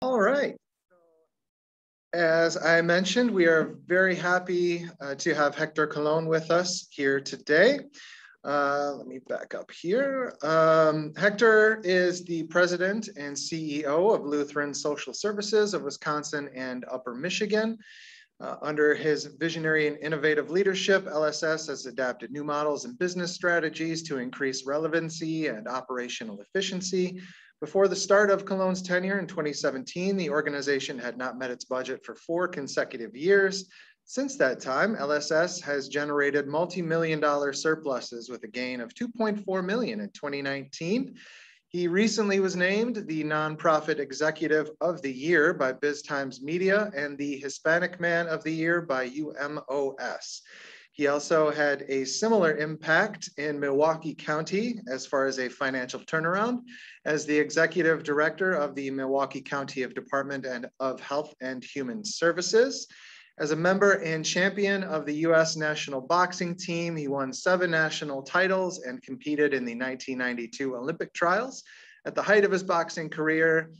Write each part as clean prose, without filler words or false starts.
All right. As I mentioned, we are very happy to have Héctor Colón with us here today. Let me back up here. Héctor is the president and CEO of Lutheran Social Services of Wisconsin and Upper Michigan. Under his visionary and innovative leadership, LSS has adapted new models and business strategies to increase relevancy and operational efficiency. Before the start of Colón's tenure in 2017, the organization had not met its budget for 4 consecutive years. Since that time, LSS has generated multi-million-dollar surpluses with a gain of $2.4 million in 2019. He recently was named the Nonprofit Executive of the Year by BizTimes Media and the Hispanic Man of the Year by UMOS. He also had a similar impact in Milwaukee County as far as a financial turnaround as the Executive Director of the Milwaukee County Department of Health and Human Services. As a member and champion of the U.S. national boxing team, he won 7 national titles and competed in the 1992 Olympic trials. At the height of his boxing career,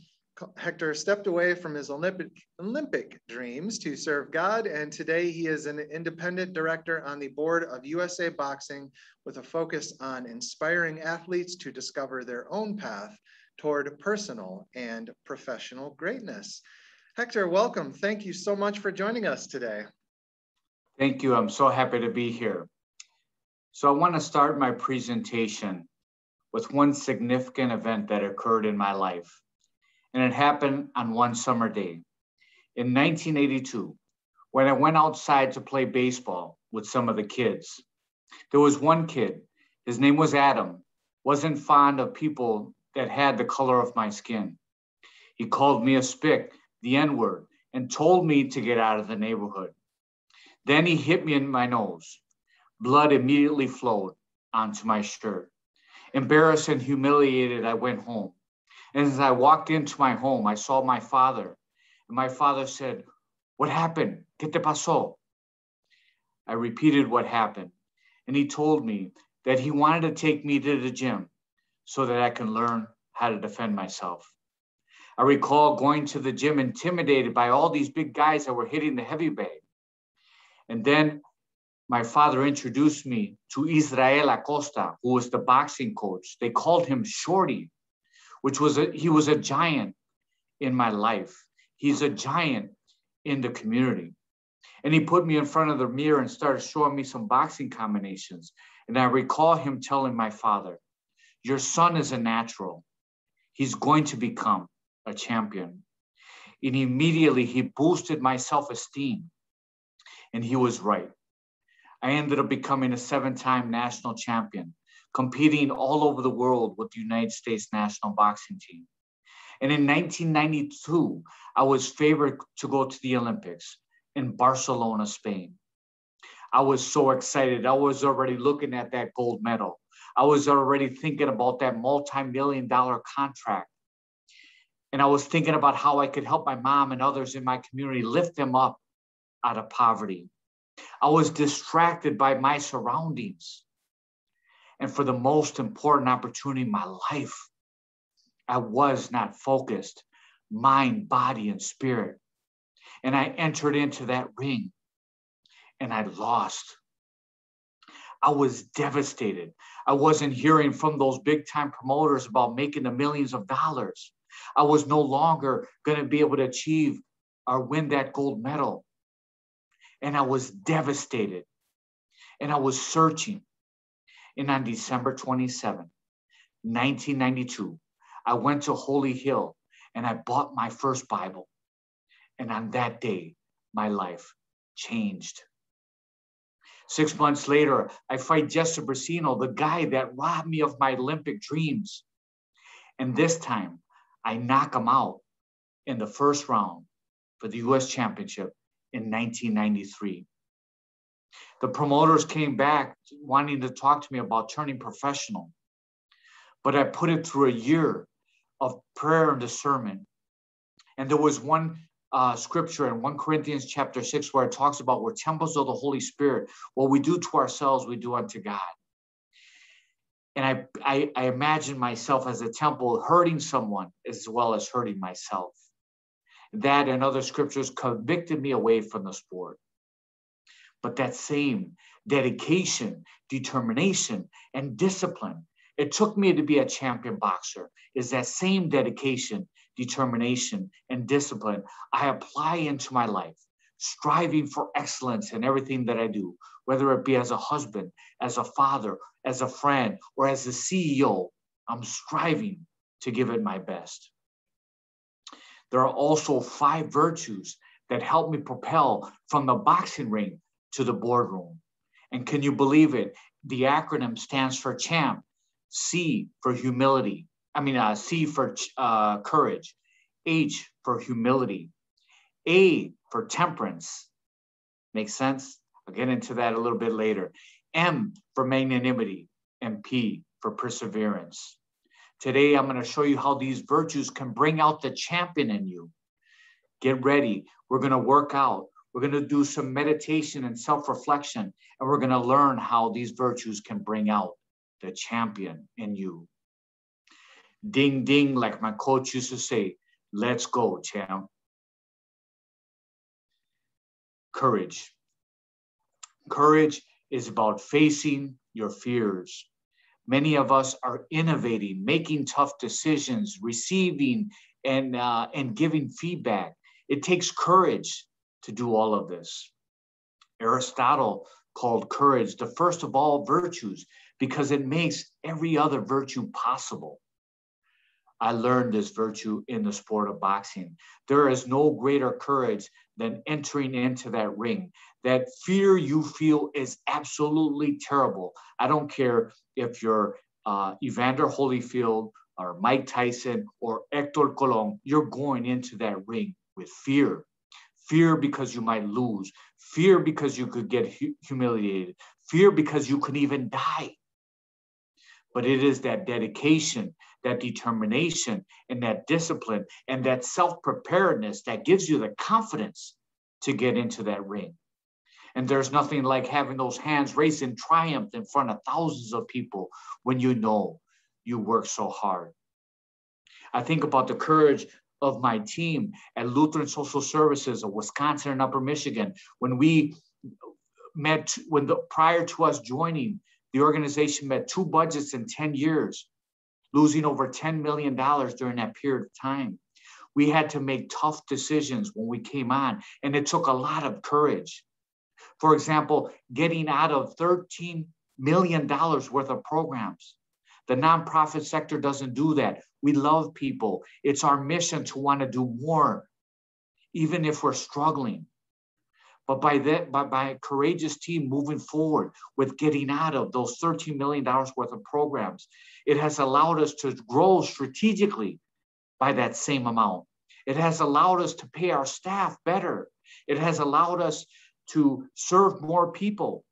Héctor stepped away from his Olympic dreams to serve God, and today he is an independent director on the board of USA Boxing with a focus on inspiring athletes to discover their own path toward personal and professional greatness. Héctor, welcome. Thank you so much for joining us today. Thank you. I'm so happy to be here. So I want to start my presentation with one significant event that occurred in my life. And it happened on one summer day. In 1982, when I went outside to play baseball with some of the kids, there was one kid, his name was Adam, wasn't fond of people that had the color of my skin. He called me a spick, the N-word, and told me to get out of the neighborhood. Then he hit me in my nose. Blood immediately flowed onto my shirt. Embarrassed and humiliated, I went home. And as I walked into my home, I saw my father. And my father said, "What happened? ¿Qué te pasó?" I repeated what happened. And he told me that he wanted to take me to the gym so that I can learn how to defend myself. I recall going to the gym intimidated by all these big guys that were hitting the heavy bag. And then my father introduced me to Israel Acosta, who was the boxing coach. They called him Shorty, he was a giant in my life. He's a giant in the community. And he put me in front of the mirror and started showing me some boxing combinations. And I recall him telling my father, "Your son is a natural. He's going to become a champion." And immediately he boosted my self-esteem. And he was right. I ended up becoming a 7-time national champion, competing all over the world with the United States national boxing team. And in 1992, I was favored to go to the Olympics in Barcelona, Spain. I was so excited. I was already looking at that gold medal. I was already thinking about that multi-million-dollar contract. And I was thinking about how I could help my mom and others in my community lift them up out of poverty. I was distracted by my surroundings. And for the most important opportunity in my life, I was not focused, mind, body, and spirit. And I entered into that ring and I lost. I was devastated. I wasn't hearing from those big time promoters about making the millions of dollars. I was no longer going to be able to achieve or win that gold medal. And I was devastated. And I was searching. And on December 27, 1992, I went to Holy Hill and I bought my first Bible. And on that day, my life changed. 6 months later, I fight Jesse Brasino, the guy that robbed me of my Olympic dreams. And this time, I knock him out in the first round for the U.S. Championship in 1993. The promoters came back wanting to talk to me about turning professional. But I put it through a year of prayer and discernment. And there was one scripture in 1 Corinthians chapter 6 where it talks about we're temples of the Holy Spirit. What we do to ourselves, we do unto God. And I imagine myself as a temple hurting someone as well as hurting myself. That and other scriptures convicted me away from the sport. But that same dedication, determination, and discipline, it took me to be a champion boxer, is that same dedication, determination, and discipline I apply into my life, striving for excellence in everything that I do, whether it be as a husband, as a father, as a friend, or as a CEO. I'm striving to give it my best. There are also 5 virtues that help me propel from the boxing ring to the boardroom. And can you believe it? The acronym stands for CHAMP. C for humility. C for courage. H for humility. A for temperance. Makes sense? I'll get into that a little bit later. M for magnanimity. And P for perseverance. Today, I'm going to show you how these virtues can bring out the champion in you. Get ready. We're going to work out. We're going to do some meditation and self-reflection, and we're going to learn how these virtues can bring out the champion in you. Ding, ding, like my coach used to say, let's go, champ. Courage. Courage is about facing your fears. Many of us are innovating, making tough decisions, receiving and giving feedback. It takes courage to do all of this. Aristotle called courage the first of all virtues because it makes every other virtue possible. I learned this virtue in the sport of boxing. There is no greater courage than entering into that ring. That fear you feel is absolutely terrible. I don't care if you're Evander Holyfield or Mike Tyson or Héctor Colón, you're going into that ring with fear. Fear because you might lose. Fear because you could get humiliated. Fear because you could even die. But it is that dedication, that determination, and that discipline, and that self-preparedness that gives you the confidence to get into that ring. And there's nothing like having those hands raised in triumph in front of thousands of people when you know you work so hard. I think about the courage of my team at Lutheran Social Services of Wisconsin and Upper Michigan. When we met, prior to us joining, the organization met 2 budgets in 10 years, losing over $10 million during that period of time. We had to make tough decisions when we came on, and it took a lot of courage. For example, getting out of $13 million worth of programs. The nonprofit sector doesn't do that. We love people. It's our mission to want to do more, even if we're struggling. But by a courageous team moving forward with getting out of those $13 million worth of programs, it has allowed us to grow strategically by that same amount. It has allowed us to pay our staff better. It has allowed us to serve more people.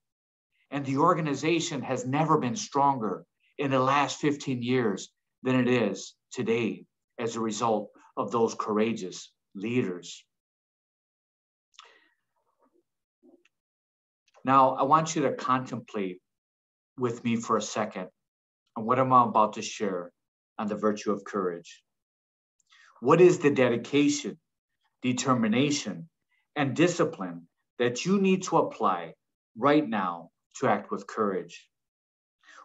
And the organization has never been stronger in the last 15 years than it is today as a result of those courageous leaders. Now, I want you to contemplate with me for a second on what I'm about to share on the virtue of courage. What is the dedication, determination, and discipline that you need to apply right now to act with courage?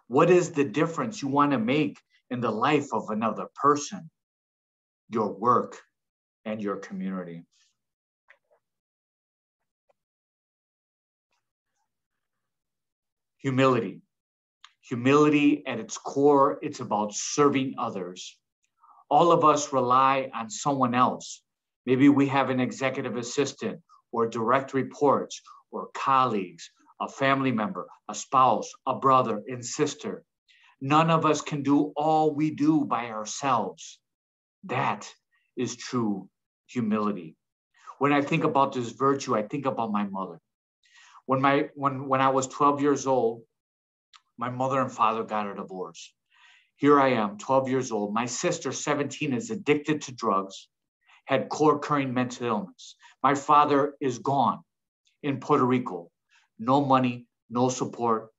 What is the difference you want to make in the life of another person, your work, and your community? Humility. Humility at its core, it's about serving others. All of us rely on someone else. Maybe we have an executive assistant or direct reports or colleagues, a family member, a spouse, a brother and sister. None of us can do all we do by ourselves. That is true humility. When I think about this virtue, I think about my mother. When I was 12 years old, my mother and father got a divorce. Here I am, 12 years old. My sister, 17, is addicted to drugs, had co-occurring mental illness. My father is gone in Puerto Rico. No money, no support,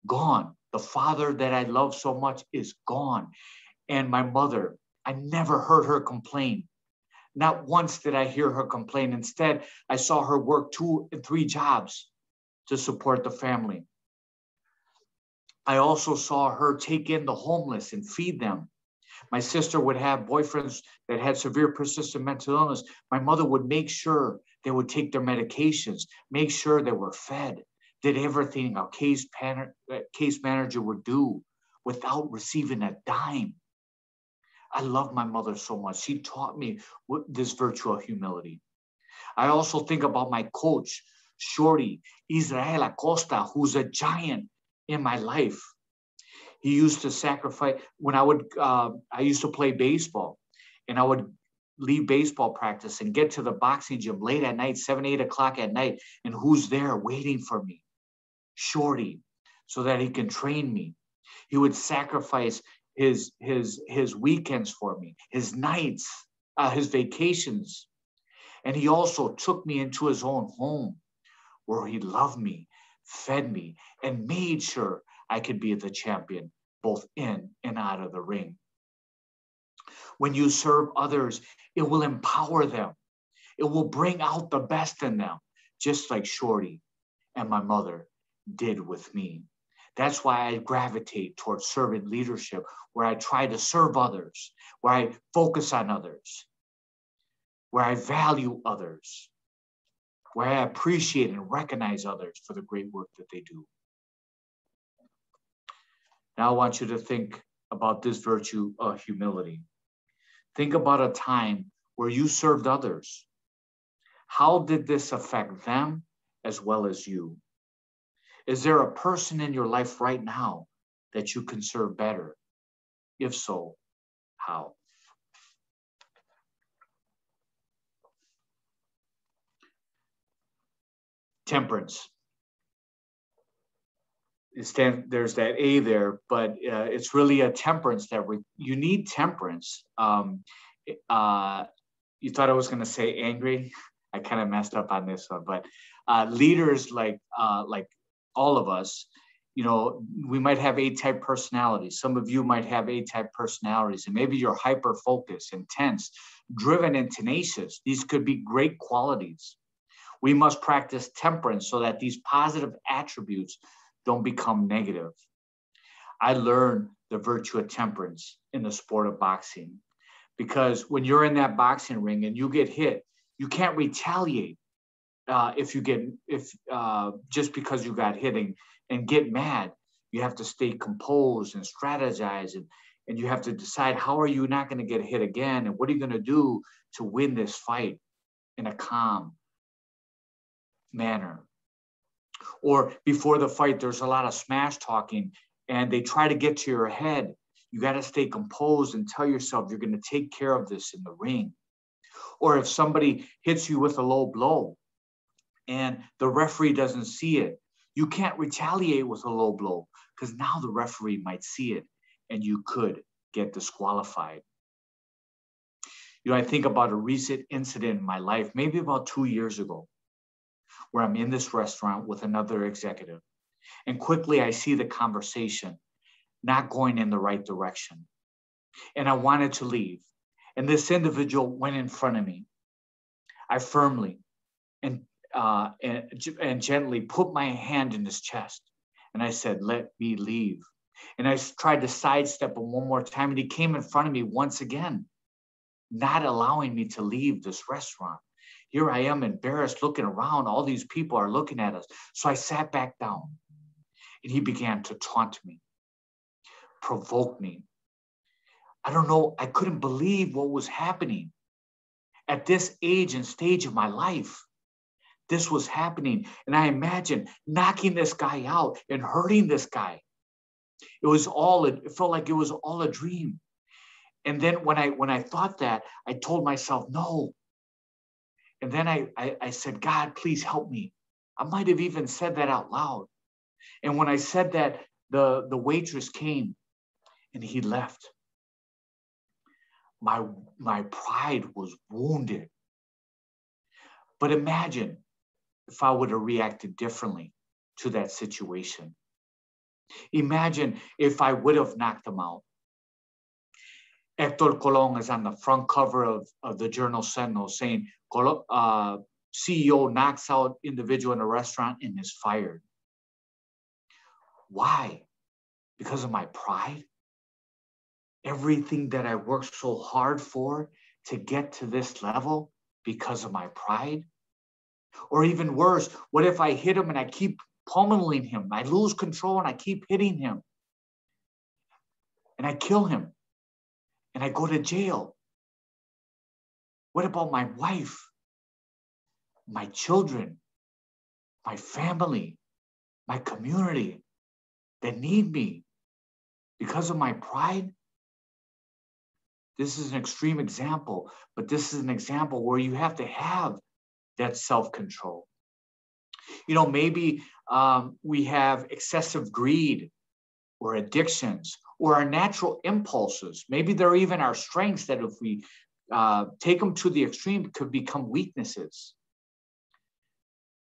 gone. The father that I love so much is gone. And my mother, I never heard her complain. Not once did I hear her complain. Instead, I saw her work 2 and 3 jobs to support the family. I also saw her take in the homeless and feed them. My sister would have boyfriends that had severe persistent mental illness. My mother would make sure they would take their medications, make sure they were fed, did everything a case manager would do without receiving a dime. I love my mother so much. She taught me this virtue of humility. I also think about my coach, Shorty, Israel Acosta, who's a giant in my life. He used to sacrifice when I used to play baseball, and I would leave baseball practice and get to the boxing gym late at night, 7, 8 o'clock at night. And who's there waiting for me? Shorty, so that he can train me. He would sacrifice his weekends for me, his nights, his vacations. And he also took me into his own home where he loved me, fed me, and made sure I could be the champion, both in and out of the ring. When you serve others, it will empower them. It will bring out the best in them, just like Shorty and my mother did with me. That's why I gravitate towards servant leadership, where I try to serve others, where I focus on others, where I value others, where I appreciate and recognize others for the great work that they do. Now I want you to think about this virtue of humility. Think about a time where you served others. How did this affect them as well as you? Is there a person in your life right now that you can serve better? If so, how? Temperance. There's that A there, but it's really a temperance that you need temperance. You thought I was going to say angry. I kind of messed up on this one, but leaders like all of us, we might have A-type personalities. Some of you might have A-type personalities, and maybe you're hyper-focused, intense, driven, and tenacious. These could be great qualities. We must practice temperance so that these positive attributes don't become negative. I learned the virtue of temperance in the sport of boxing, because when you're in that boxing ring and you get hit, you can't retaliate just because you got hit and get mad. You have to stay composed and strategize, and you have to decide, how are you not going to get hit again, and what are you going to do to win this fight in a calm manner. Or before the fight, there's a lot of smash talking, and they try to get to your head. You got to stay composed and tell yourself you're going to take care of this in the ring. Or if somebody hits you with a low blow and the referee doesn't see it, you can't retaliate with a low blow, because now the referee might see it and you could get disqualified. I think about a recent incident in my life, maybe about 2 years ago, where I'm in this restaurant with another executive, and quickly I see the conversation not going in the right direction. And I wanted to leave. And this individual went in front of me. I firmly and gently put my hand in his chest. And I said, "Let me leave." And I tried to sidestep him one more time. And he came in front of me once again, not allowing me to leave this restaurant. Here I am, embarrassed, looking around. All these people are looking at us. So I sat back down, and he began to taunt me, provoke me. I don't know. I couldn't believe what was happening. At this age and stage of my life, this was happening. And I imagined knocking this guy out and hurting this guy. It felt like it was all a dream. And then when I thought that, I told myself, no. And then I said, "God, please help me." I might have even said that out loud. And when I said that, the waitress came and he left. My pride was wounded. But imagine if I would have reacted differently to that situation. Imagine if I would have knocked him out. Héctor Colón is on the front cover of the Journal Sentinel saying, CEO knocks out individual in a restaurant and is fired. Why? Because of my pride? Everything that I worked so hard for to get to this level because of my pride? Or even worse, what if I hit him and I keep pummeling him? I lose control and I keep hitting him. And I kill him. And I go to jail. What about my wife, my children, my family, my community that need me because of my pride? This is an extreme example, but this is an example where you have to have that self-control. You know, maybe we have excessive greed or addictions or our natural impulses. Maybe they're even our strengths that if we take them to the extreme could become weaknesses.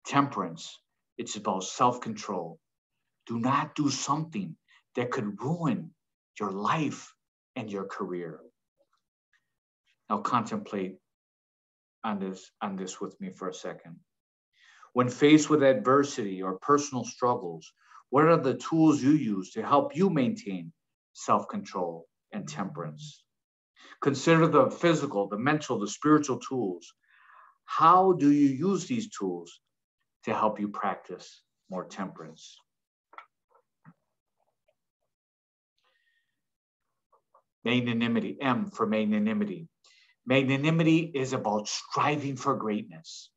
Temperance, it's about self-control. Do not do something that could ruin your life and your career. Now contemplate on this with me for a second. When faced with adversity or personal struggles, what are the tools you use to help you maintain self-control and temperance? Consider the physical, the mental, the spiritual tools. How do you use these tools to help you practice more temperance? Magnanimity, M for magnanimity. Magnanimity is about striving for greatness.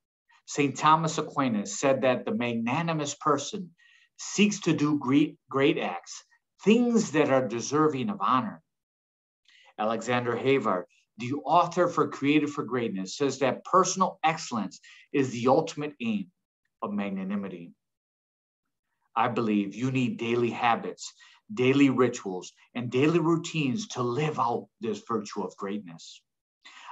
St. Thomas Aquinas said that the magnanimous person seeks to do great acts, things that are deserving of honor. Alexander Havard, the author for Created for Greatness, says that personal excellence is the ultimate aim of magnanimity. I believe you need daily habits, daily rituals, and daily routines to live out this virtue of greatness.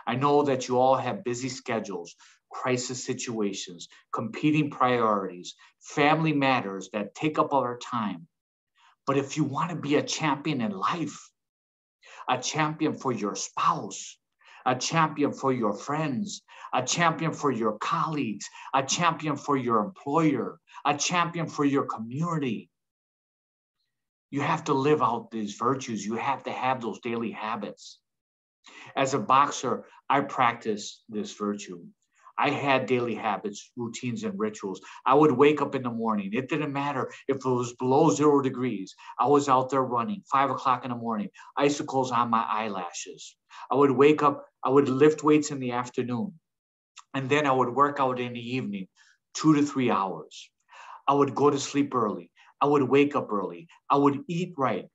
I know that you all have busy schedules, crisis situations, competing priorities, family matters that take up our time. But if you want to be a champion in life, a champion for your spouse, a champion for your friends, a champion for your colleagues, a champion for your employer, a champion for your community, you have to live out these virtues. You have to have those daily habits. As a boxer, I practiced this virtue. I had daily habits, routines, and rituals. I would wake up in the morning. It didn't matter if it was below 0 degrees. I was out there running, 5 o'clock in the morning, icicles on my eyelashes. I would wake up, I would lift weights in the afternoon, and then I would work out in the evening, 2 to 3 hours. I would go to sleep early. I would wake up early. I would eat right.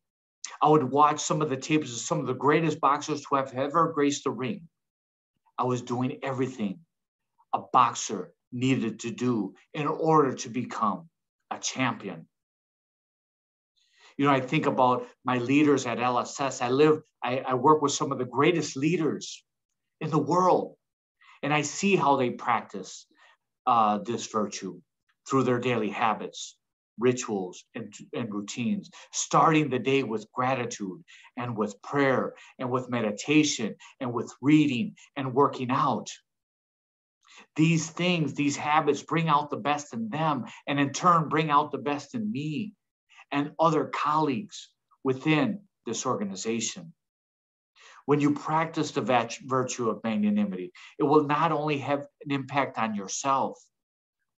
I would watch some of the tapes of some of the greatest boxers who have ever graced the ring. I was doing everything a boxer needed to do in order to become a champion. You know, I think about my leaders at LSS. I work with some of the greatest leaders in the world, and I see how they practice this virtue through their daily habits, rituals, and routines, starting the day with gratitude and with prayer and with meditation and with reading and working out. These things, these habits bring out the best in them and in turn bring out the best in me and other colleagues within this organization. When you practice the virtue of magnanimity, it will not only have an impact on yourself,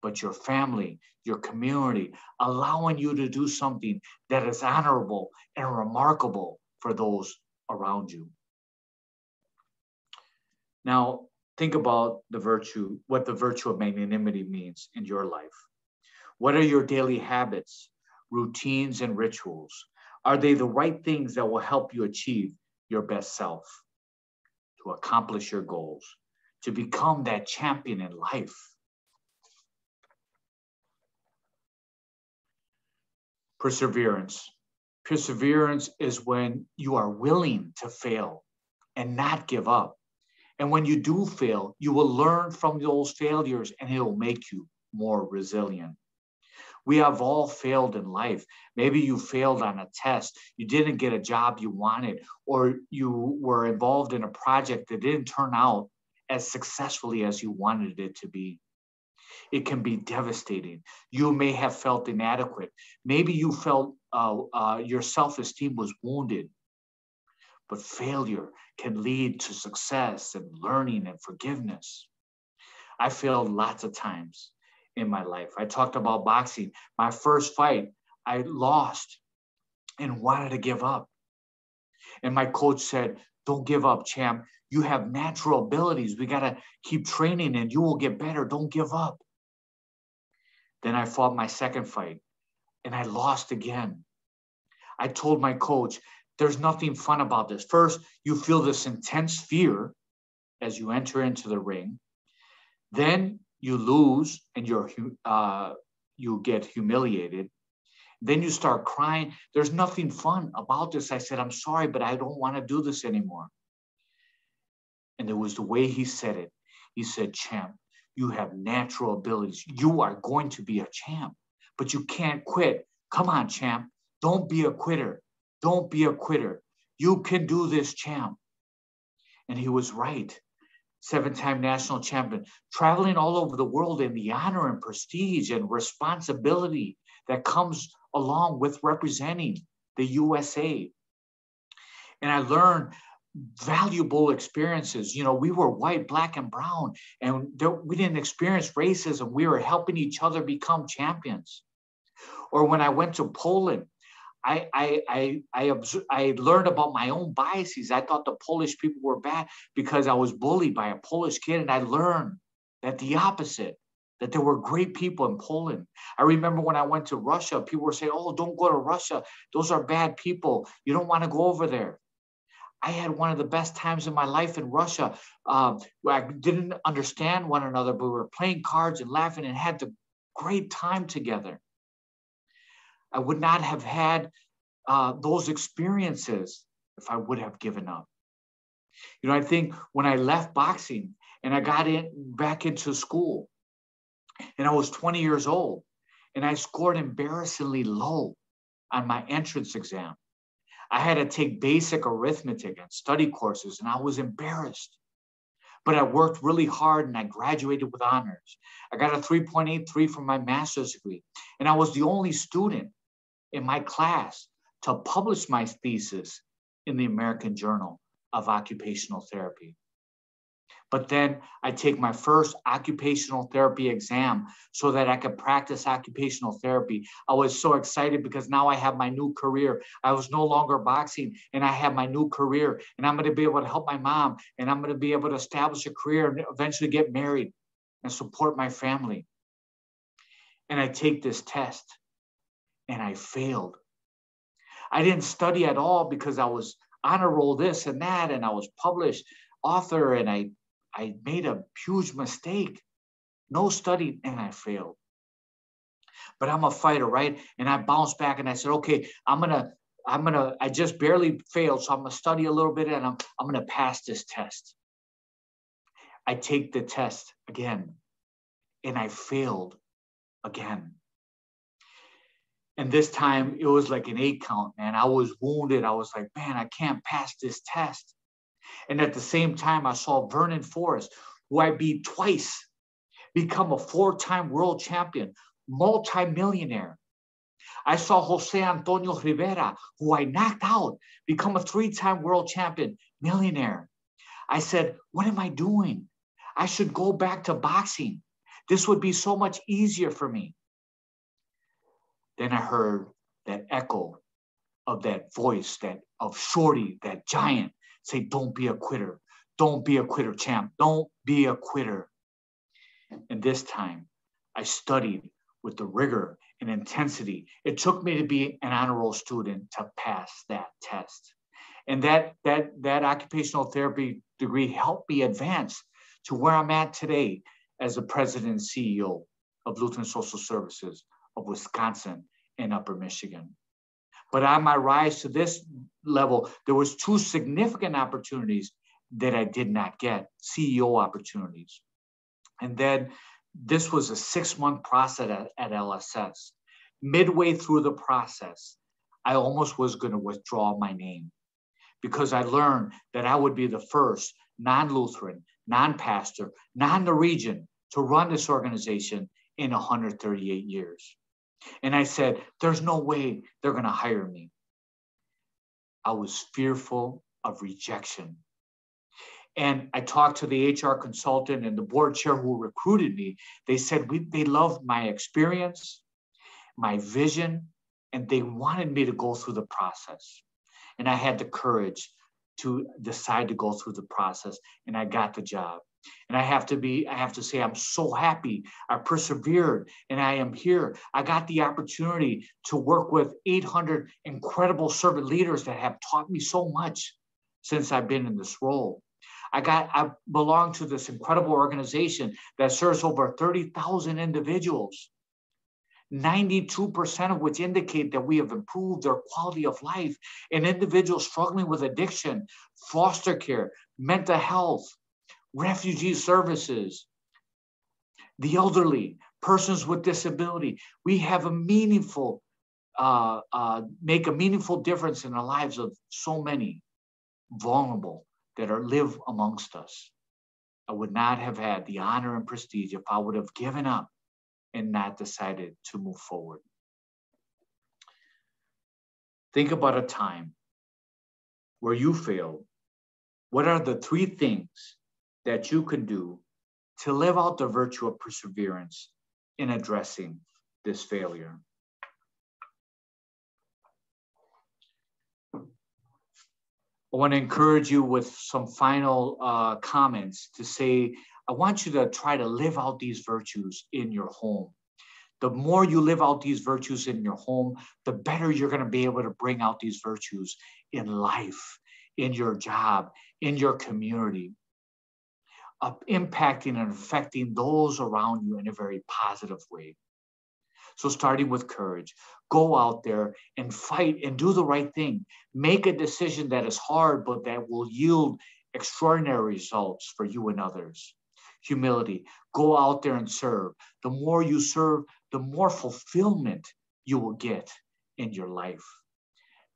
but your family, your community, allowing you to do something that is honorable and remarkable for those around you. Now, think about the virtue, what the virtue of magnanimity means in your life. What are your daily habits, routines, and rituals? Are they the right things that will help you achieve your best self, to accomplish your goals, to become that champion in life? Perseverance. Perseverance is when you are willing to fail and not give up. And when you do fail, you will learn from those failures and it will make you more resilient. We have all failed in life. Maybe you failed on a test, you didn't get a job you wanted, or you were involved in a project that didn't turn out as successfully as you wanted it to be. It can be devastating. You may have felt inadequate. Maybe you felt your self-esteem was wounded. But failure can lead to success and learning and forgiveness. I failed lots of times in my life. I talked about boxing. My first fight, I lost and wanted to give up. And my coach said, "Don't give up, champ. You have natural abilities. We got to keep training and you will get better. Don't give up." Then I fought my second fight and I lost again. I told my coach, there's nothing fun about this. First, you feel this intense fear as you enter into the ring. Then you lose and you get humiliated. Then you start crying. There's nothing fun about this. I said, "I'm sorry, but I don't want to do this anymore." And it was the way he said it. He said, "Champ, you have natural abilities. You are going to be a champ, but you can't quit. Come on, champ. Don't be a quitter. Don't be a quitter. You can do this, champ." And he was right. 7-time national champion, traveling all over the world in the honor and prestige and responsibility that comes along with representing the USA. And I learned valuable experiences. You know, we were white, black, and brown, and we didn't experience racism. We were helping each other become champions. Or when I went to Poland, I learned about my own biases. I thought the Polish people were bad because I was bullied by a Polish kid, and I learned that the opposite, that there were great people in Poland. I remember when I went to Russia, people were saying, "Oh, don't go to Russia. Those are bad people. You don't want to go over there." I had one of the best times in my life in Russia. I didn't understand one another, but we were playing cards and laughing and had the great time together. I would not have had those experiences if I would have given up. You know, I think when I left boxing and I got back into school, and I was 20 years old, and I scored embarrassingly low on my entrance exam. I had to take basic arithmetic and study courses, and I was embarrassed. But I worked really hard and I graduated with honors. I got a 3.83 from my master's degree, and I was the only student in my class to publish my thesis in the American Journal of Occupational Therapy. But then I take my first occupational therapy exam so that I could practice occupational therapy. I was so excited because now I have my new career. I was no longer boxing and I have my new career, and I'm going to be able to help my mom, and I'm going to be able to establish a career and eventually get married and support my family. And I take this test and I failed. I didn't study at all because I was honor roll this and that, and I was published author, and I made a huge mistake. No study, and I failed. But I'm a fighter, right? And I bounced back and I said, okay, I just barely failed, so I'm gonna study a little bit and I'm gonna pass this test. I take the test again and I failed again. And this time it was like an 8 count, man. I was wounded. I was like, man, I can't pass this test. And at the same time, I saw Vernon Forrest, who I beat twice, become a 4-time world champion, multi-millionaire. I saw Jose Antonio Rivera, who I knocked out, become a 3-time world champion, millionaire. I said, what am I doing? I should go back to boxing. This would be so much easier for me. Then I heard that echo of that voice, of Shorty, that giant, say, don't be a quitter. Don't be a quitter, champ. Don't be a quitter. And this time, I studied with the rigor and intensity it took me to be an honor roll student to pass that test. And that occupational therapy degree helped me advance to where I'm at today as the president and CEO of Lutheran Social Services of Wisconsin and Upper Michigan. But on my rise to this level, there was 2 significant opportunities that I did not get, CEO opportunities. And then this was a 6-month process at LSS. Midway through the process, I almost was going to withdraw my name because I learned that I would be the first non-Lutheran, non-pastor, non-Norwegian to run this organization in 138 years. And I said, there's no way they're going to hire me. I was fearful of rejection. And I talked to the HR consultant and the board chair who recruited me. They said they loved my experience, my vision, and they wanted me to go through the process. And I had the courage to decide to go through the process, and I got the job. And I have to say, I'm so happy. I persevered, and I am here. I got the opportunity to work with 800 incredible servant leaders that have taught me so much since I've been in this role. I belong to this incredible organization that serves over 30,000 individuals, 92% of which indicate that we have improved their quality of life, and individuals struggling with addiction, foster care, mental health, refugee services, the elderly, persons with disability. We have a meaningful, make a meaningful difference in the lives of so many vulnerable that live amongst us. I would not have had the honor and prestige if I would have given up and not decided to move forward. Think about a time where you failed. What are the 3 things that you can do to live out the virtue of perseverance in addressing this failure? I want to encourage you with some final comments to say, I want you to try to live out these virtues in your home. The more you live out these virtues in your home, the better you're going to be able to bring out these virtues in life, in your job, in your community, impacting and affecting those around you in a very positive way. So starting with courage, go out there and fight and do the right thing. Make a decision that is hard, but that will yield extraordinary results for you and others. Humility, go out there and serve. The more you serve, the more fulfillment you will get in your life.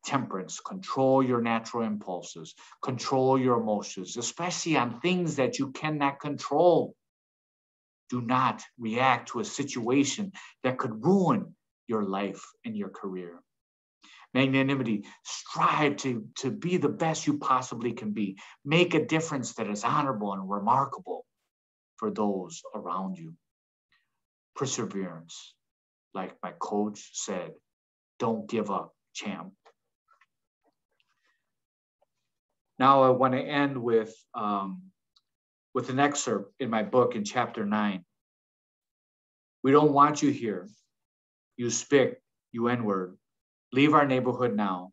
Temperance, control your natural impulses, control your emotions, especially on things that you cannot control. Do not react to a situation that could ruin your life and your career. Magnanimity, strive to be the best you possibly can be. Make a difference that is honorable and remarkable for those around you. Perseverance, like my coach said, don't give up, champ. Now I want to end with an excerpt in my book in chapter 9. We don't want you here. You spick, you N-word. Leave our neighborhood now.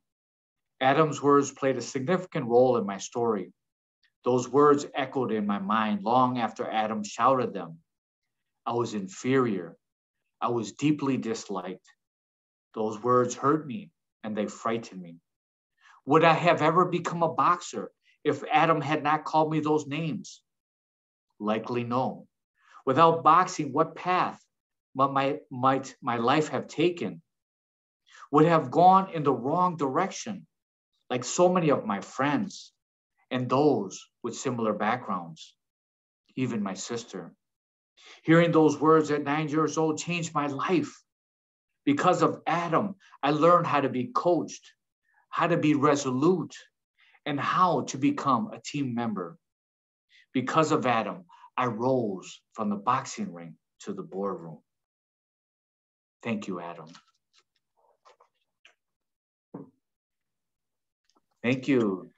Adam's words played a significant role in my story. Those words echoed in my mind long after Adam shouted them. I was inferior. I was deeply disliked. Those words hurt me and they frightened me. Would I have ever become a boxer if Adam had not called me those names? Likely no. Without boxing, what path might my life have taken? Would have gone in the wrong direction, like so many of my friends and those with similar backgrounds, even my sister. Hearing those words at 9 years old changed my life. Because of Adam, I learned how to be coached, how to be resolute, and how to become a team member. Because of Adam, I rose from the boxing ring to the boardroom. Thank you, Adam. Thank you.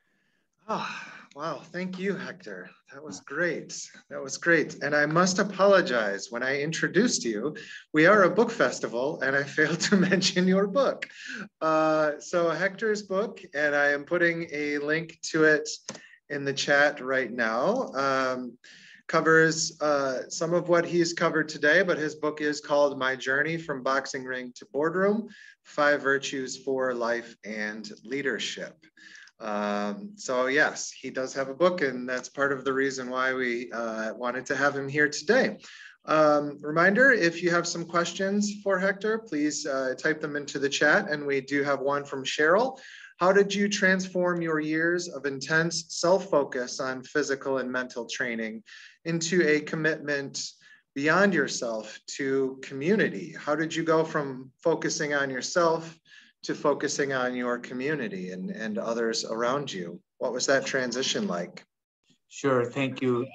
Oh, wow. Thank you, Hector. That was great. That was great. And I must apologize. When I introduced you, we are a book festival and I failed to mention your book. So Hector's book, and I am putting a link to it in the chat right now, covers some of what he's covered today, but his book is called My Journey from Boxing Ring to Boardroom, 5 Virtues for Life and Leadership. So yes, he does have a book, and that's part of the reason why we wanted to have him here today. Reminder, if you have some questions for Hector, please type them into the chat. And we do have one from Cheryl. How did you transform your years of intense self-focus on physical and mental training into a commitment beyond yourself to community? How did you go from focusing on yourself to focusing on your community and others around you? What was that transition like? Sure, thank you.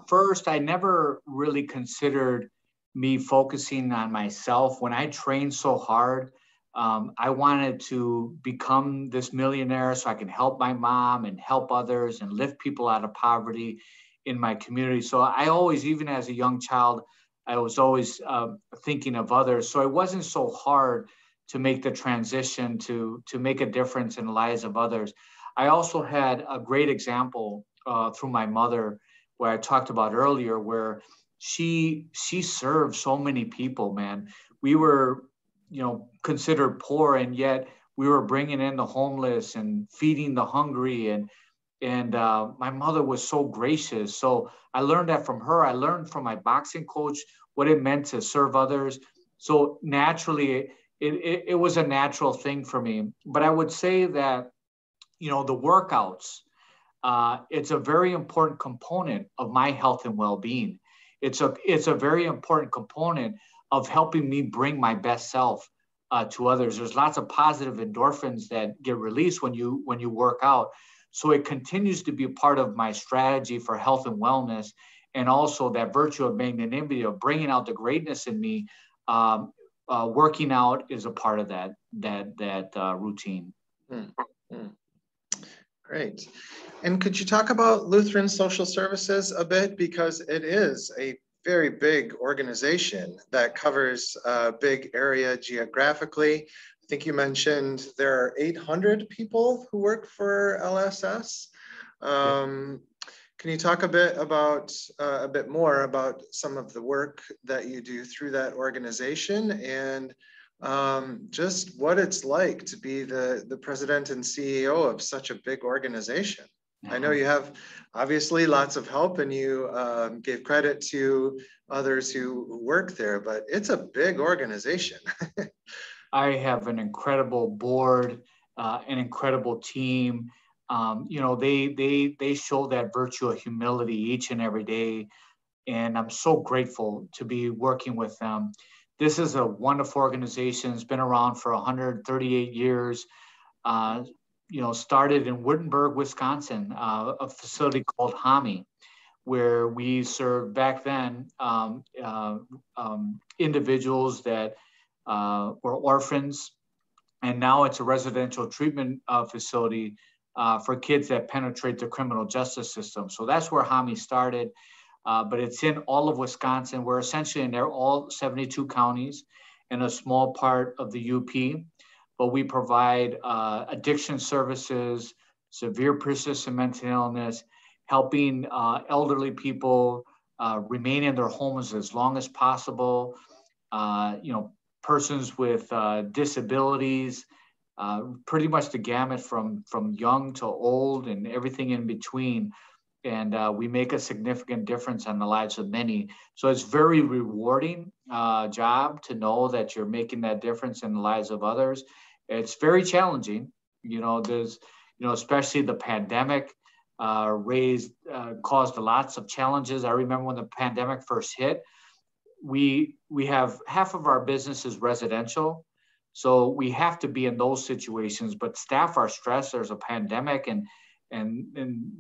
First, I never really considered me focusing on myself. When I trained so hard, I wanted to become this millionaire so I can help my mom and help others and lift people out of poverty in my community. So I always, even as a young child, I was always thinking of others. So it wasn't so hard to make the transition to make a difference in the lives of others. I also had a great example through my mother, where I talked about earlier, where she served so many people, man. We were, considered poor, and yet we were bringing in the homeless and feeding the hungry, and my mother was so gracious. So I learned that from her. I learned from my boxing coach what it meant to serve others. So naturally, it was a natural thing for me. But I would say that, the workouts, it's a very important component of my health and well-being. It's a very important component of helping me bring my best self to others. There's lots of positive endorphins that get released when you work out. So it continues to be a part of my strategy for health and wellness, and also that virtue of magnanimity, of bringing out the greatness in me. Working out is a part of that routine. Mm-hmm. Great. And could you talk about Lutheran Social Services a bit? Because it is a very big organization that covers a big area geographically. I think you mentioned there are 800 people who work for LSS. Can you talk a bit more about some of the work that you do through that organization, and just what it's like to be the president and CEO of such a big organization? I know you have obviously lots of help, and you gave credit to others who work there, but it's a big organization. I have an incredible board, an incredible team. They show that virtue of humility each and every day, and I'm so grateful to be working with them. This is a wonderful organization. It's been around for 138 years. Started in Wittenberg, Wisconsin, a facility called HAMI, where we served back then individuals that were orphans, and now it's a residential treatment facility for kids that penetrate the criminal justice system. So that's where HAMI started. But it's in all of Wisconsin. We're essentially in all 72 counties and a small part of the UP. But we provide addiction services, severe persistent mental illness, helping elderly people remain in their homes as long as possible. Persons with disabilities, pretty much the gamut from young to old and everything in between. And we make a significant difference on the lives of many. So it's very rewarding job to know that you're making that difference in the lives of others. It's very challenging. There's, especially the pandemic caused lots of challenges. I remember when the pandemic first hit, we have half of our business is residential. So we have to be in those situations, but staff are stressed. There's a pandemic, and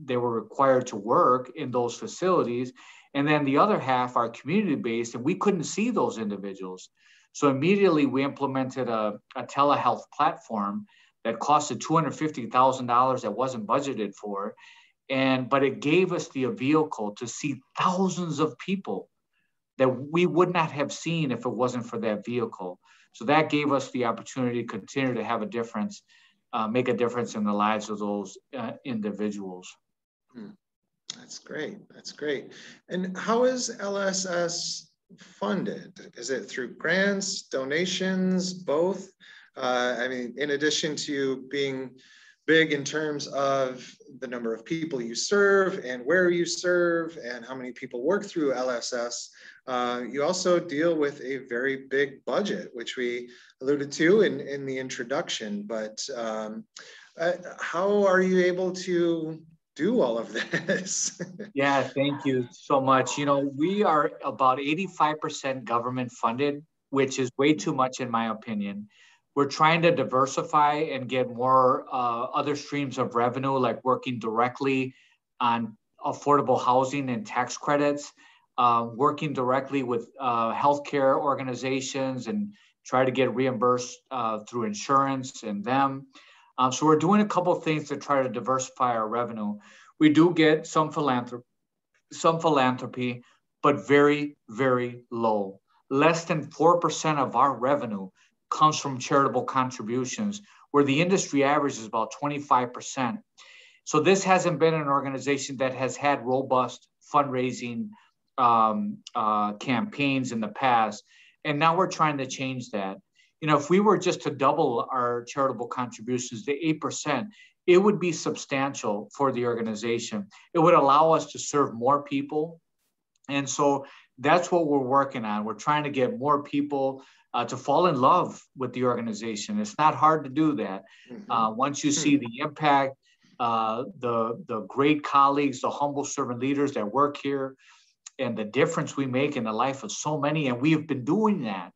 they were required to work in those facilities. And then the other half are community-based, and we couldn't see those individuals. So immediately we implemented a telehealth platform that costed $250,000 that wasn't budgeted for. But it gave us the vehicle to see thousands of people that we would not have seen if it wasn't for that vehicle. So that gave us the opportunity to continue to have a difference, make a difference in the lives of those individuals. That's great. That's great. And how is LSS funded? Is it through grants, donations, both? In addition to being big in terms of the number of people you serve and where you serve and how many people work through LSS, You also deal with a very big budget, which we alluded to in the introduction, but how are you able to do all of this? Yeah, thank you so much. You know, we are about 85% government funded, which is way too much in my opinion. We're trying to diversify and get more other streams of revenue, like working directly on affordable housing and tax credits, working directly with healthcare organizations and try to get reimbursed through insurance and them. So we're doing a couple of things to try to diversify our revenue. We do get some philanthropy, but very, very low. Less than 4% of our revenue comes from charitable contributions, where the industry average is about 25%. So this hasn't been an organization that has had robust fundraising campaigns in the past. And now we're trying to change that. You know, if we were just to double our charitable contributions to 8%, it would be substantial for the organization. It would allow us to serve more people. And so that's what we're working on. We're trying to get more people to fall in love with the organization. It's not hard to do that. Once you see the impact, the great colleagues, the humble servant leaders that work here, and the difference we make in the life of so many, and we have been doing that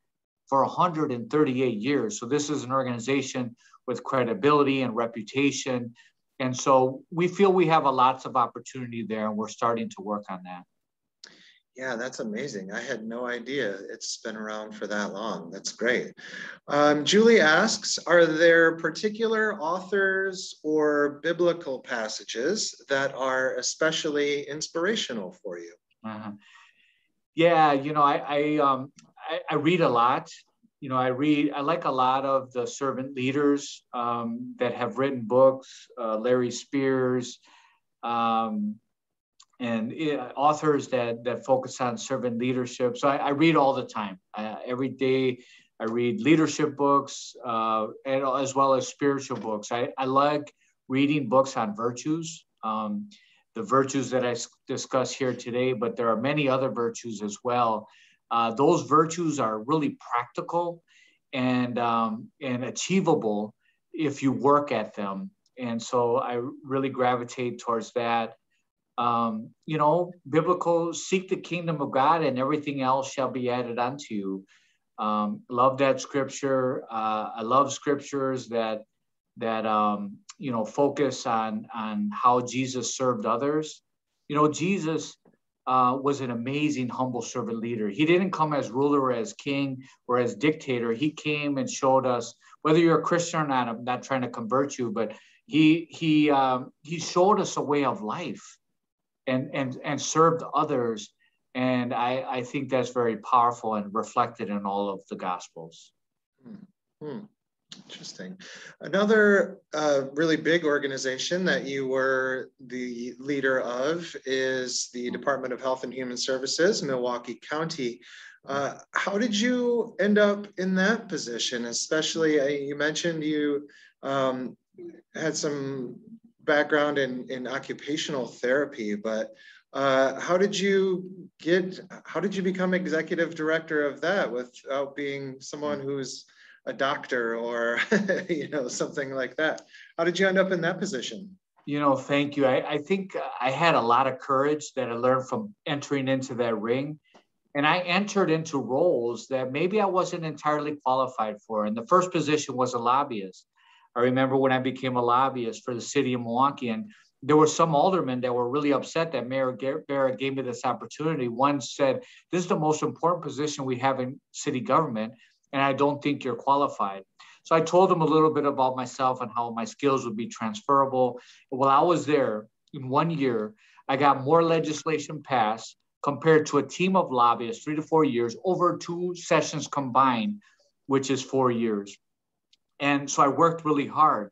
for 138 years. So this is an organization with credibility and reputation. And so we feel we have lots of opportunity there, and we're starting to work on that. Yeah, that's amazing. I had no idea it's been around for that long. That's great. Julie asks, are there particular authors or biblical passages that are especially inspirational for you? Yeah, you know, I read a lot. You know, I like a lot of the servant leaders that have written books, Larry Spears, and authors that focus on servant leadership. So I read all the time. Every day I read leadership books and as well as spiritual books. I like reading books on virtues, the virtues that I discuss here today, but there are many other virtues as well. Those virtues are really practical and achievable if you work at them. And so I really gravitate towards that. You know, biblical, seek the kingdom of God and everything else shall be added unto you. Love that scripture. I love scriptures that you know, focus on how Jesus served others. You know, Jesus was an amazing, humble servant leader. He didn't come as ruler or as king or as dictator. He came and showed us, whether you're a Christian or not, I'm not trying to convert you, but he showed us a way of life and served others. And I think that's very powerful and reflected in all of the Gospels. Interesting. Another really big organization that you were the leader of is the Department of Health and Human Services, Milwaukee County. How did you end up in that position? Especially, you mentioned you had some background in occupational therapy, but how did you become executive director of that without being someone who's a doctor or you know, something like that? How did you end up in that position? You know, thank you. I think I had a lot of courage that I learned from entering into that ring. And I entered into roles that maybe I wasn't entirely qualified for. And the first position was a lobbyist. I remember when I became a lobbyist for the city of Milwaukee, and there were some aldermen that were really upset that Mayor Barrett gave me this opportunity. One said, this is the most important position we have in city government, and I don't think you're qualified. So I told him a little bit about myself and how my skills would be transferable. And while I was there, in 1 year, I got more legislation passed compared to a team of lobbyists, 3 to 4 years, over 2 sessions combined, which is 4 years. And so I worked really hard.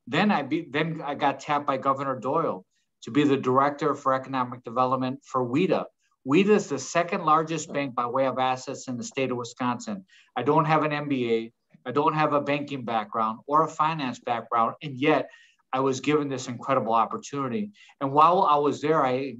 Then I got tapped by Governor Doyle to be the director for economic development for WIDA. WIDA is the second largest bank by way of assets in the state of Wisconsin. I don't have an MBA. I don't have a banking background or a finance background. And yet I was given this incredible opportunity. And while I was there, I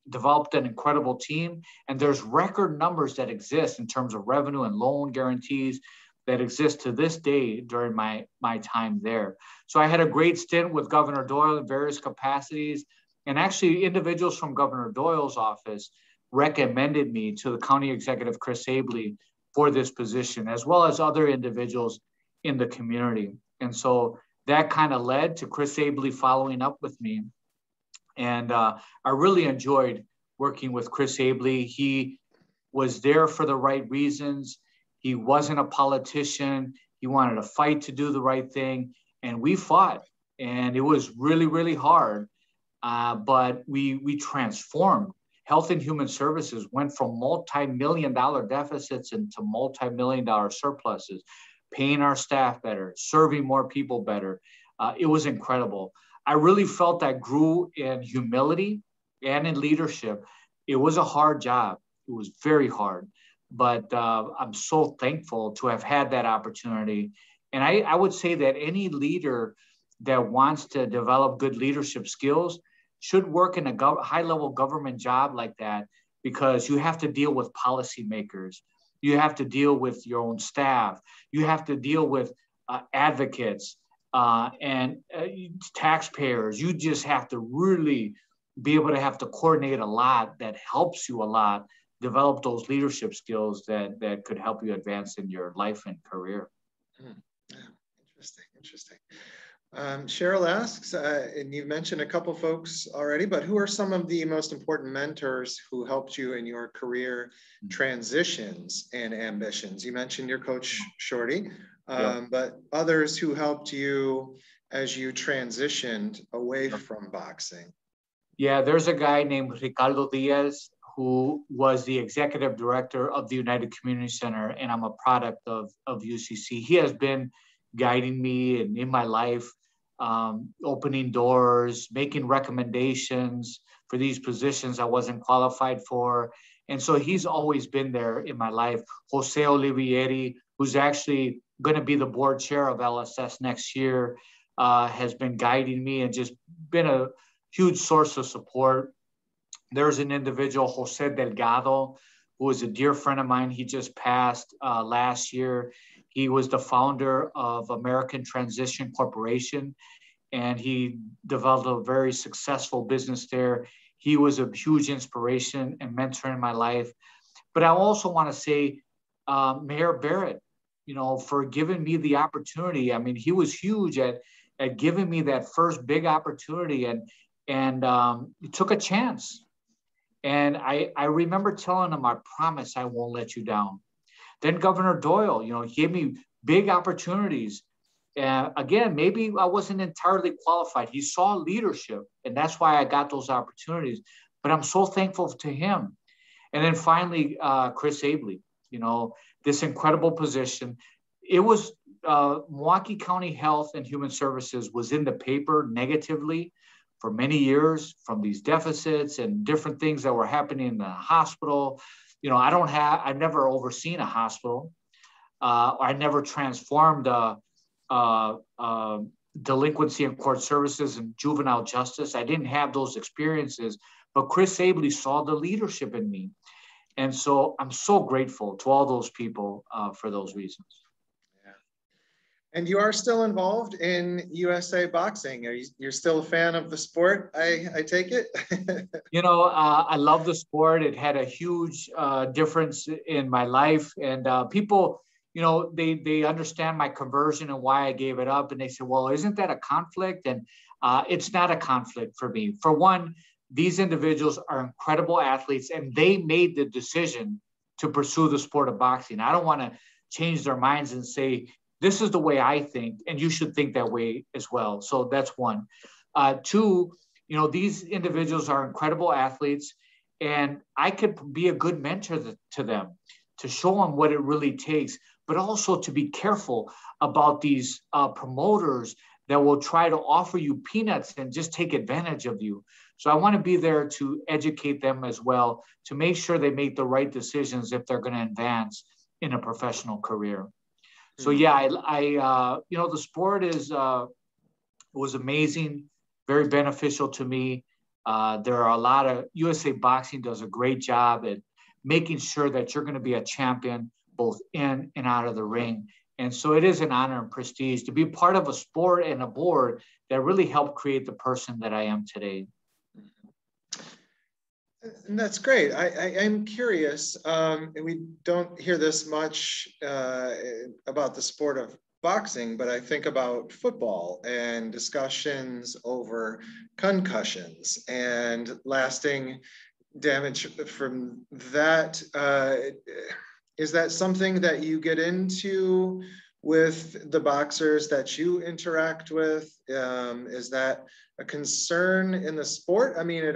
developed an incredible team. And there's record numbers that exist in terms of revenue and loan guarantees that exist to this day during my time there. So I had a great stint with Governor Doyle in various capacities. And actually, individuals from Governor Doyle's office recommended me to the county executive, Chris Abley, for this position, as well as other individuals in the community. And so that kind of led to Chris Abley following up with me. And I really enjoyed working with Chris Abley. He was there for the right reasons. He wasn't a politician. He wanted to fight to do the right thing. And we fought. And it was really, really hard. But we transformed. Health and Human Services went from multi-million-dollar deficits into multi-million-dollar surpluses, paying our staff better, serving more people better. It was incredible. I really felt I grew in humility and in leadership. It was a hard job. It was very hard, but I'm so thankful to have had that opportunity. And I would say that any leader that wants to develop good leadership skills should work in a high-level government job like that, because you have to deal with policymakers. You have to deal with your own staff. You have to deal with advocates and taxpayers. You just have to really be able to have to coordinate a lot that helps you a lot, develop those leadership skills that could help you advance in your life and career. Yeah, interesting. Cheryl asks, and you've mentioned a couple folks already, but who are some of the most important mentors who helped you in your career transitions and ambitions? You mentioned your coach, Shorty, but others who helped you as you transitioned away from boxing. Yeah, there's a guy named Ricardo Diaz, who was the executive director of the United Community Center, and I'm a product of UCC. He has been guiding me and in my life, opening doors, making recommendations for these positions I wasn't qualified for. And so he's always been there in my life. Jose Olivieri, who's actually going to be the board chair of LSS next year, has been guiding me and just been a huge source of support. There's an individual, Jose Delgado, who is a dear friend of mine. He just passed last year. He was the founder of American Transition Corporation, and he developed a very successful business there. He was a huge inspiration and mentor in my life. But I also want to say Mayor Barrett, for giving me the opportunity. I mean, he was huge at giving me that first big opportunity, and he took a chance. And I remember telling him, I promise I won't let you down. Then Governor Doyle, he gave me big opportunities. Again, maybe I wasn't entirely qualified. He saw leadership, and that's why I got those opportunities. But I'm so thankful to him. And then finally, Chris Abley, this incredible position. It was Milwaukee County Health and Human Services was in the paper negatively for many years from these deficits and different things that were happening in the hospital. I've never overseen a hospital. I never transformed delinquency in court services and juvenile justice. I didn't have those experiences, but Chris Abley saw the leadership in me. And so I'm so grateful to all those people for those reasons. Yeah. And you are still involved in USA boxing. You're still a fan of the sport, I take it? I love the sport. It had a huge difference in my life. And people, they understand my conversion and why I gave it up. And they say, well, isn't that a conflict? And it's not a conflict for me. For one, these individuals are incredible athletes, and they made the decision to pursue the sport of boxing. I don't want to change their minds and say, this is the way I think, and you should think that way as well. So that's one. Two, these individuals are incredible athletes, and I could be a good mentor to them, to show them what it really takes, but also to be careful about these promoters that will try to offer you peanuts and just take advantage of you. So I want to be there to educate them as well, to make sure they make the right decisions if they're going to advance in a professional career. So yeah, the sport is It was amazing, very beneficial to me. There are a lot of, USA Boxing does a great job at making sure that you're going to be a champion both in and out of the ring. And so it is an honor and prestige to be part of a sport and a board that really helped create the person that I am today. And that's great. I'm curious, and we don't hear this much about the sport of boxing, but I think about football and discussions over concussions and lasting damage from that. Is that something that you get into with the boxers that you interact with? Is that a concern in the sport? I mean, it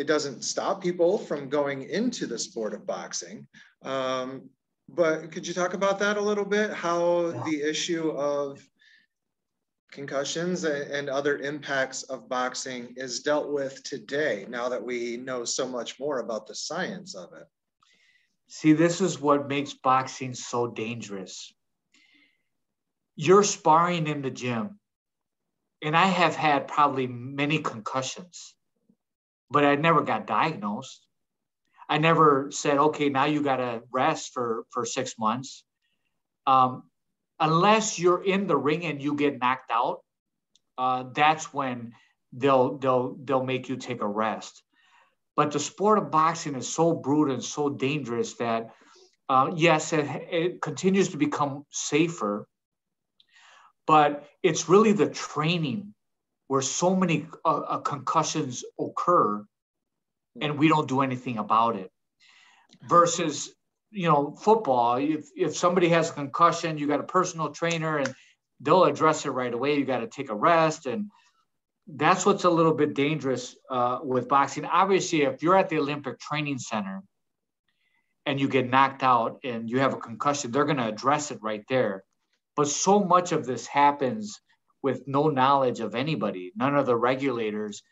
doesn't stop people from going into the sport of boxing. But could you talk about that a little bit? How the issue of concussions and other impacts of boxing is dealt with today, now that we know so much more about the science of it? See, this is what makes boxing so dangerous. You're sparring in the gym, and I have had probably many concussions, but I never got diagnosed. I never said, okay, now you got to rest for 6 months. Unless you're in the ring and you get knocked out, that's when they'll make you take a rest. But the sport of boxing is so brutal and so dangerous that, yes, it continues to become safer, but it's really the training where so many concussions occur and we don't do anything about it. Versus, football, if somebody has a concussion, you got a personal trainer and they'll address it right away. You got to take a rest. And that's what's a little bit dangerous with boxing. Obviously, if you're at the Olympic Training Center and you get knocked out and you have a concussion, they're going to address it right there. But so much of this happens with no knowledge of anybody, none of the regulators.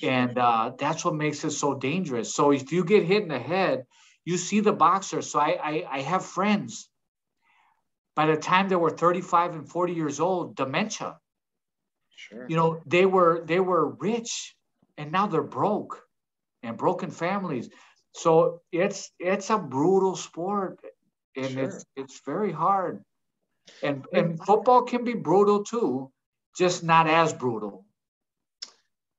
And that's what makes it so dangerous. So if you get hit in the head, you see the boxers. So I have friends. By the time they were 35 and 40 years old, dementia. Sure. They were rich and now they're broke and broken families. So it's a brutal sport, and Sure. it's very hard. And football can be brutal too, just not as brutal.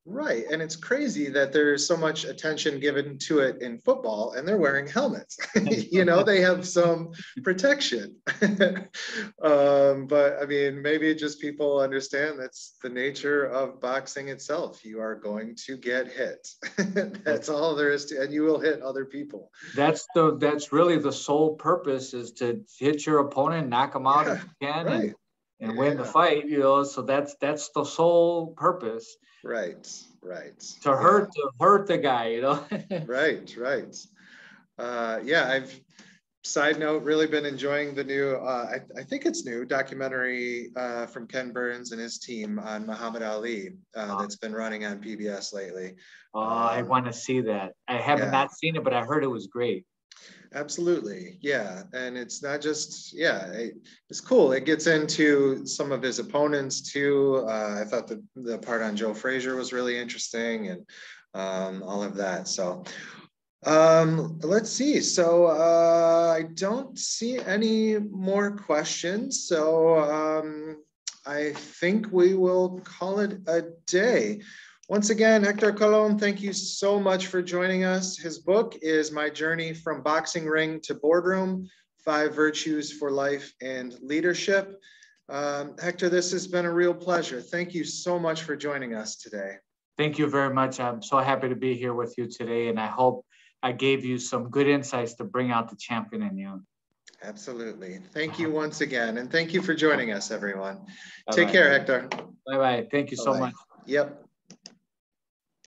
Right. And it's crazy that there's so much attention given to it in football and they're wearing helmets. They have some protection. But I mean, maybe just people understand that's the nature of boxing itself. You are going to get hit. That's all there is to, and you will hit other people. That's really the sole purpose, is to hit your opponent, knock them out if you can, right, and win the fight, so that's the sole purpose. Right. To hurt the guy, Right. I've, side note, really been enjoying the new, I think it's new, documentary from Ken Burns and his team on Muhammad Ali that's been running on PBS lately. I want to see that. I haven't not seen it, but I heard it was great. Absolutely. Yeah. And it's not just, it's cool. It gets into some of his opponents too. I thought the part on Joe Frazier was really interesting, and all of that. So let's see. So I don't see any more questions. So I think we will call it a day. Once again, Héctor Colón, thank you so much for joining us. His book is My Journey from Boxing Ring to Boardroom, 5 Virtues for Life and Leadership. Héctor, this has been a real pleasure. Thank you so much for joining us today. Thank you very much. I'm so happy to be here with you today, and I hope I gave you some good insights to bring out the champion in you. Absolutely. Thank you once again, and thank you for joining us, everyone. Bye-bye. Take care, Héctor. Bye-bye. Thank you so much. Yep.